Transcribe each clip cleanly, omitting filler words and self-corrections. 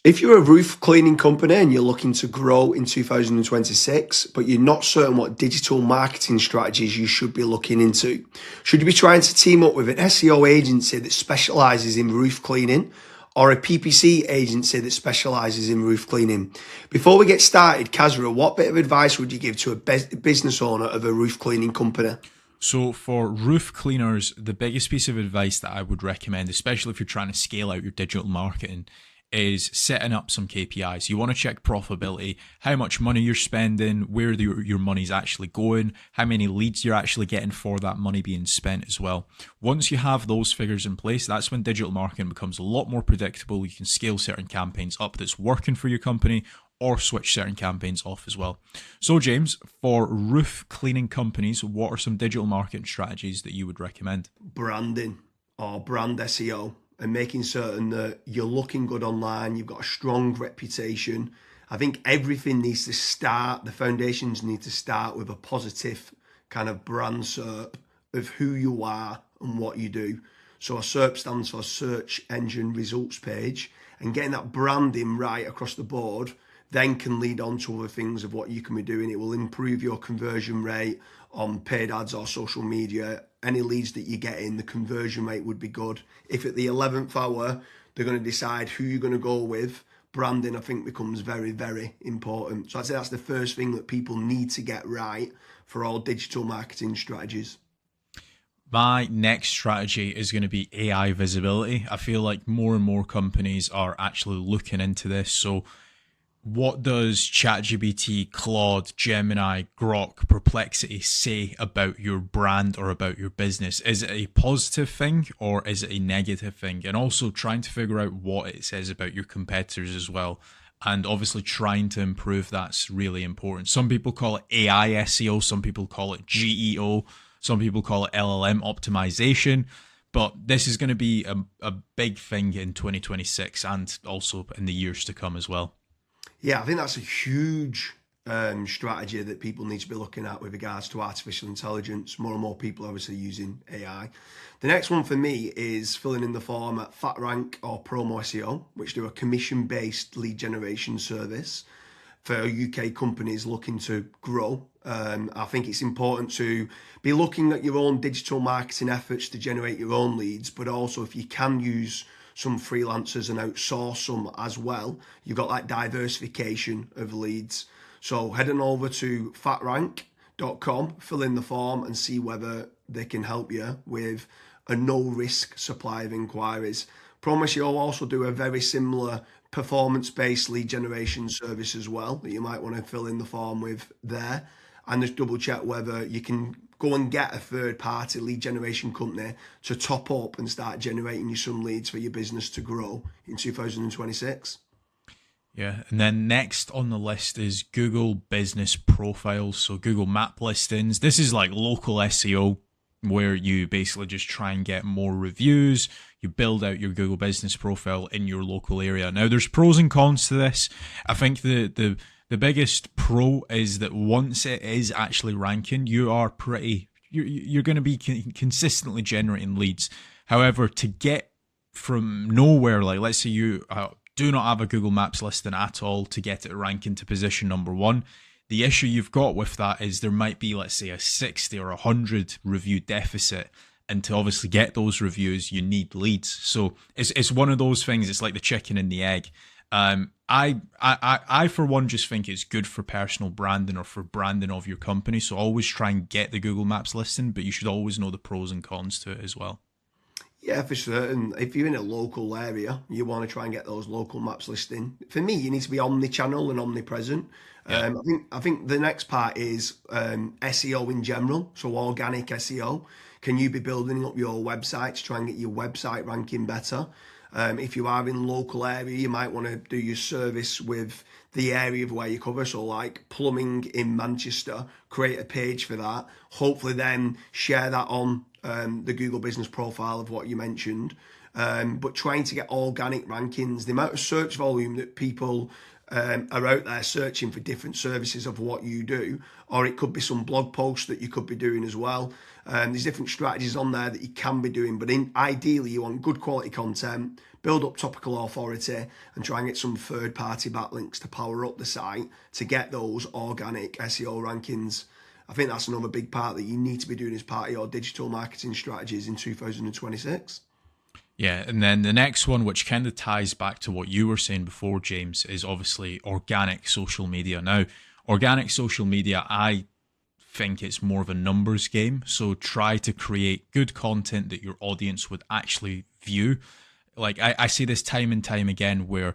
If you're a roof cleaning company and you're looking to grow in 2026, but you're not certain what digital marketing strategies you should be looking into, should you be trying to team up with an SEO agency that specializes in roof cleaning or a PPC agency that specializes in roof cleaning? Before we get started, Kazra, what bit of advice would you give to a business owner of a roof cleaning company? So for roof cleaners, the biggest piece of advice that I would recommend, especially if you're trying to scale out your digital marketing, is setting up some KPIs. You want to check profitability, how much money you're spending, where your money's actually going, how many leads you're actually getting for that money being spent as well. Once you have those figures in place, that's when digital marketing becomes a lot more predictable. You can scale certain campaigns up that's working for your company or switch certain campaigns off as well. So James, for roof cleaning companies, what are some digital marketing strategies that you would recommend? Branding or brand SEO and making certain that you're looking good online, you've got a strong reputation. I think everything needs to start, the foundations need to start with a positive kind of brand SERP of who you are and what you do. So a SERP stands for search engine results page, and getting that branding right across the board then can lead on to other things of what you can be doing. It will improve your conversion rate on paid ads or social media. Any leads that you get in, the conversion rate would be good. If at the 11th hour, they're going to decide who you're going to go with, branding, I think, becomes very, very important. So I'd say that's the first thing that people need to get right for all digital marketing strategies. My next strategy is going to be AI visibility. I feel like more and more companies are actually looking into this. So what does ChatGPT, Claude, Gemini, Grok, Perplexity say about your brand or about your business? Is it a positive thing or is it a negative thing? And also trying to figure out what it says about your competitors as well. And obviously trying to improve that's really important. Some people call it AI SEO, some people call it GEO, some people call it LLM optimization. But this is going to be a big thing in 2026 and also in the years to come as well. Yeah, I think that's a huge strategy that people need to be looking at with regards to artificial intelligence. More and more people are obviously using AI. The next one for me is filling in the form at FatRank or Promo SEO, which do a commission-based lead generation service for UK companies looking to grow. I think it's important to be looking at your own digital marketing efforts to generate your own leads, but also if you can use some freelancers and outsource some as well, you've got that diversification of leads. So head on over to fatrank.com, fill in the form and see whether they can help you with a no risk supply of inquiries. Promise you'll also do a very similar performance-based lead generation service as well that you might want to fill in the form with there, and just double check whether you can go and get a third party lead generation company to top up and start generating you some leads for your business to grow in 2026. Yeah, and then next on the list is Google Business Profiles, so Google Map listings. This is like local SEO where you basically just try and get more reviews. You build out your Google Business Profile in your local area. Now, there's pros and cons to this. I think the biggest pro is that once it is actually ranking, you're going to be consistently generating leads. However, to get from nowhere, like let's say you do not have a Google Maps listing at all, to get it ranking to position number one, the issue you've got with that is there might be, let's say, a 60 or 100 review deficit. And to obviously get those reviews, you need leads. So it's one of those things. It's like the chicken and the egg. I for one just think it's good for personal branding or for branding of your company. So always try and get the Google Maps listing, but you should always know the pros and cons to it as well. Yeah, for certain. If you're in a local area, you want to try and get those local maps listing. For me, you need to be omni-channel and omnipresent. Yeah. I think the next part is SEO in general, so organic SEO. Can you be building up your website to try and get your website ranking better? If you are in local area, you might want to do your service with the area of where you cover. So like plumbing in Manchester, create a page for that. Hopefully then share that on the Google business profile of what you mentioned. But trying to get organic rankings, the amount of search volume that people are out there searching for different services of what you do, or it could be some blog posts that you could be doing as well. There's different strategies on there that you can be doing, but ideally you want good quality content, build up topical authority, and try and get some third-party backlinks to power up the site to get those organic SEO rankings. I think that's another big part that you need to be doing as part of your digital marketing strategies in 2026. Yeah, and then the next one, which kind of ties back to what you were saying before, James, is obviously organic social media. Now, organic social media, I think it's more of a numbers game. So try to create good content that your audience would actually view. Like I see this time and time again where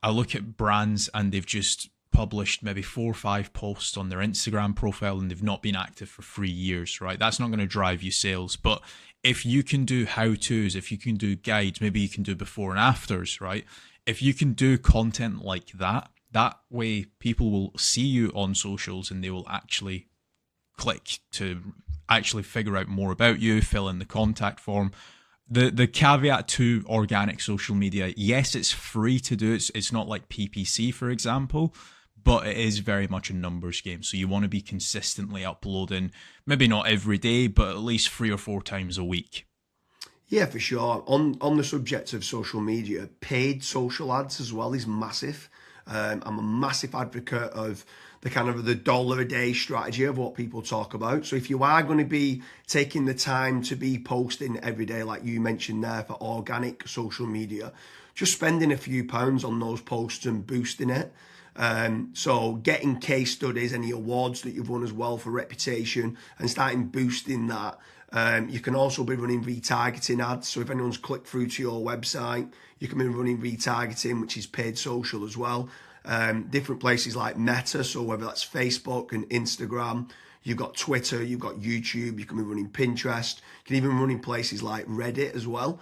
I look at brands and they've just published maybe 4 or 5 posts on their Instagram profile and they've not been active for 3 years, right? That's not going to drive you sales. But if you can do how-tos, if you can do guides, maybe you can do before and afters, right? If you can do content like that, that way people will see you on socials and they will actually click to actually figure out more about you, fill in the contact form. The caveat to organic social media, yes, it's free to do. It's not like PPC, for example, but it is very much a numbers game. So you want to be consistently uploading, maybe not every day, but at least 3 or 4 times a week. Yeah, for sure. On the subject of social media, paid social ads as well is massive. I'm a massive advocate of the kind of the $1 a day strategy of what people talk about. So if you are going to be taking the time to be posting every day, like you mentioned there, for organic social media, just spending a few pounds on those posts and boosting it. So getting case studies, any awards that you've won as well for reputation, and starting boosting that. You can also be running retargeting ads. So if anyone's clicked through to your website, you can be running retargeting, which is paid social as well. Different places like Meta, so whether that's Facebook and Instagram, you've got Twitter, you've got YouTube, you can be running Pinterest, you can even run in places like Reddit as well,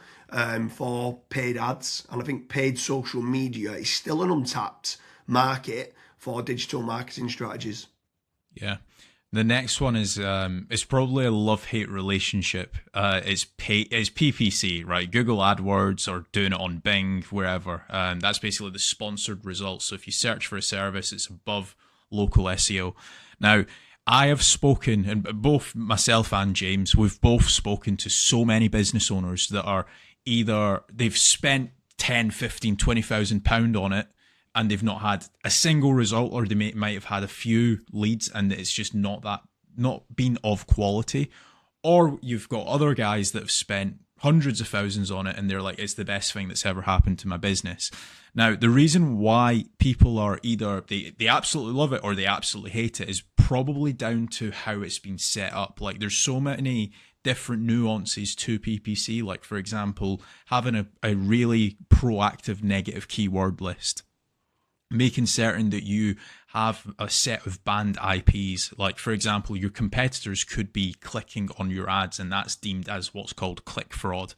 for paid ads. And I think paid social media is still an untapped market for digital marketing strategies. Yeah. The next one is it's probably a love-hate relationship. It's PPC, right? Google AdWords or doing it on Bing, wherever. That's basically the sponsored results. So if you search for a service, it's above local SEO. Now, I have spoken, and both myself and James, we've both spoken to so many business owners that are either they've spent 10, 15, 20,000 pound on it, and they've not had a single result, or they might have had a few leads and it's just not been of quality. Or you've got other guys that have spent hundreds of thousands on it and they're like, it's the best thing that's ever happened to my business. Now, the reason why people are either they absolutely love it or they absolutely hate it is probably down to how it's been set up. Like there's so many different nuances to PPC, like for example, having a really proactive negative keyword list, making certain that you have a set of banned IPs. Like, for example, your competitors could be clicking on your ads and that's deemed as what's called click fraud.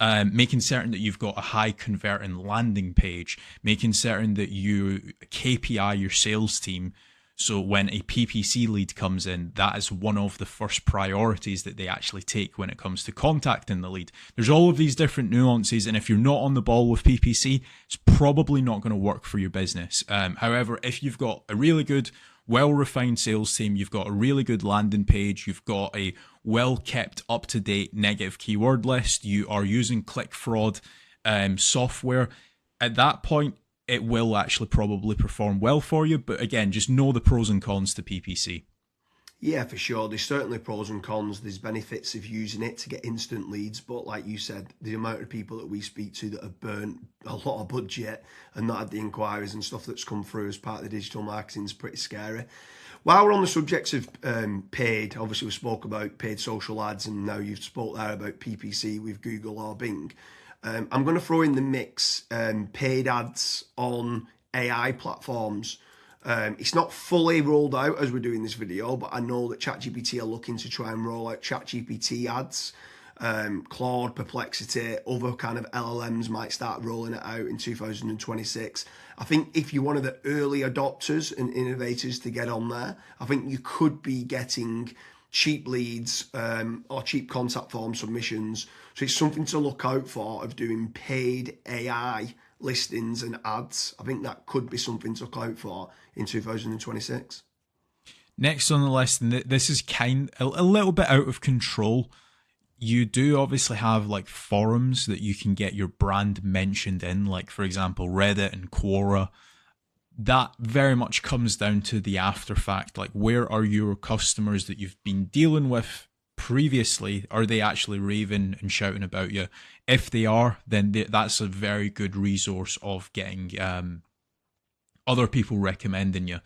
Making certain that you've got a high converting landing page, making certain that you KPI your sales team. So when a PPC lead comes in, that is one of the first priorities that they actually take when it comes to contacting the lead. There's all of these different nuances, and if you're not on the ball with PPC, it's probably not going to work for your business. However, if you've got a really good, well-refined sales team, you've got a really good landing page, you've got a well-kept, up-to-date negative keyword list, you are using click fraud software, at that point, it will actually probably perform well for you. But again, just know the pros and cons to PPC. Yeah, for sure. There's certainly pros and cons. There's benefits of using it to get instant leads. But like you said, the amount of people that we speak to that have burnt a lot of budget and not had the inquiries and stuff that's come through as part of the digital marketing is pretty scary. While we're on the subject of paid, obviously we spoke about paid social ads, and now you've spoke there about PPC with Google or Bing. I'm going to throw in the mix paid ads on AI platforms. It's not fully rolled out as we're doing this video, but I know that ChatGPT are looking to try and roll out ChatGPT ads. Claude, Perplexity, other kind of LLMs might start rolling it out in 2026. I think if you're one of the early adopters and innovators to get on there, I think you could be getting cheap leads or cheap contact form submissions. So it's something to look out for, of doing paid AI listings and ads. I think that could be something to look out for in 2026. Next on the list, and this is a little bit out of control. You do obviously have like forums that you can get your brand mentioned in, like for example Reddit and Quora. That very much comes down to the after fact, like where are your customers that you've been dealing with previously? Are they actually raving and shouting about you? If they are, then that's a very good resource of getting other people recommending you.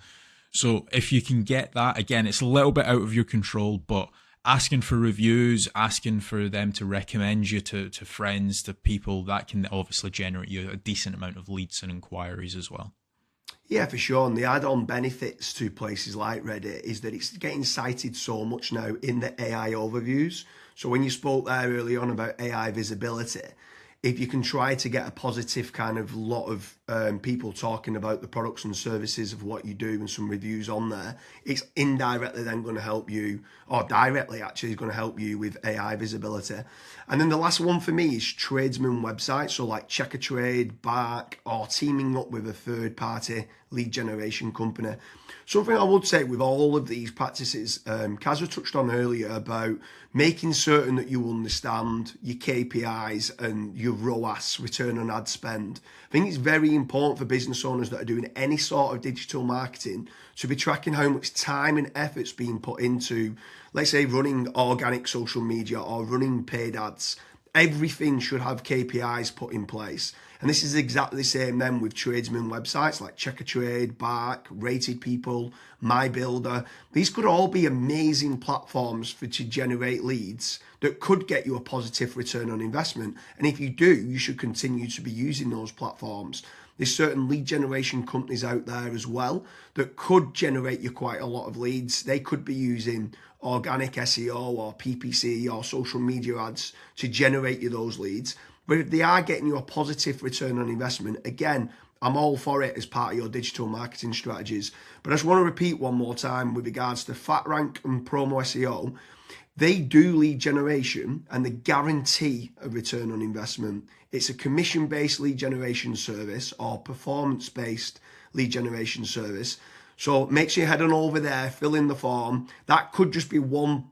So if you can get that, again, it's a little bit out of your control, but asking for reviews, asking for them to recommend you to friends, to people, that can obviously generate you a decent amount of leads and inquiries as well. Yeah, for sure. And the add-on benefits to places like Reddit is that it's getting cited so much now in the AI overviews. So when you spoke there early on about AI visibility, if you can try to get a positive kind of lot of people talking about the products and services of what you do and some reviews on there, it's indirectly then going to help you, or directly actually is going to help you with AI visibility. And then the last one for me is tradesman websites, so like Check a Trade, Bark, or teaming up with a third party lead generation company. Something I would say with all of these practices, Kazra touched on earlier about making certain that you understand your KPIs and your ROAS, return on ad spend. I think it's very important for business owners that are doing any sort of digital marketing to be tracking how much time and effort's being put into, let's say, running organic social media or running paid ads. Everything should have KPIs put in place. And this is exactly the same then with tradesman websites like Check a Trade, Bark, Rated People, My Builder. These could all be amazing platforms to generate leads that could get you a positive return on investment. And if you do, you should continue to be using those platforms. There's certain lead generation companies out there as well that could generate you quite a lot of leads. They could be using organic SEO or PPC or social media ads to generate you those leads. But if they are getting you a positive return on investment, again, I'm all for it as part of your digital marketing strategies. But I just want to repeat one more time with regards to FatRank and Promo SEO. They do lead generation and they guarantee a return on investment. It's a commission-based lead generation service or performance-based lead generation service. So make sure you head on over there, fill in the form. That could just be one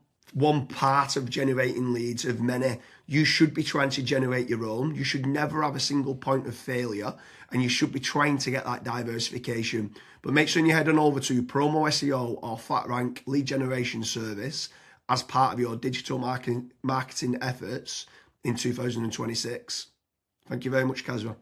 part of generating leads of many. You should be trying to generate your own. You should never have a single point of failure, and you should be trying to get that diversification. But make sure you head on over to Promo SEO or FatRank lead generation service as part of your digital marketing efforts in 2026. Thank you very much, Kazra.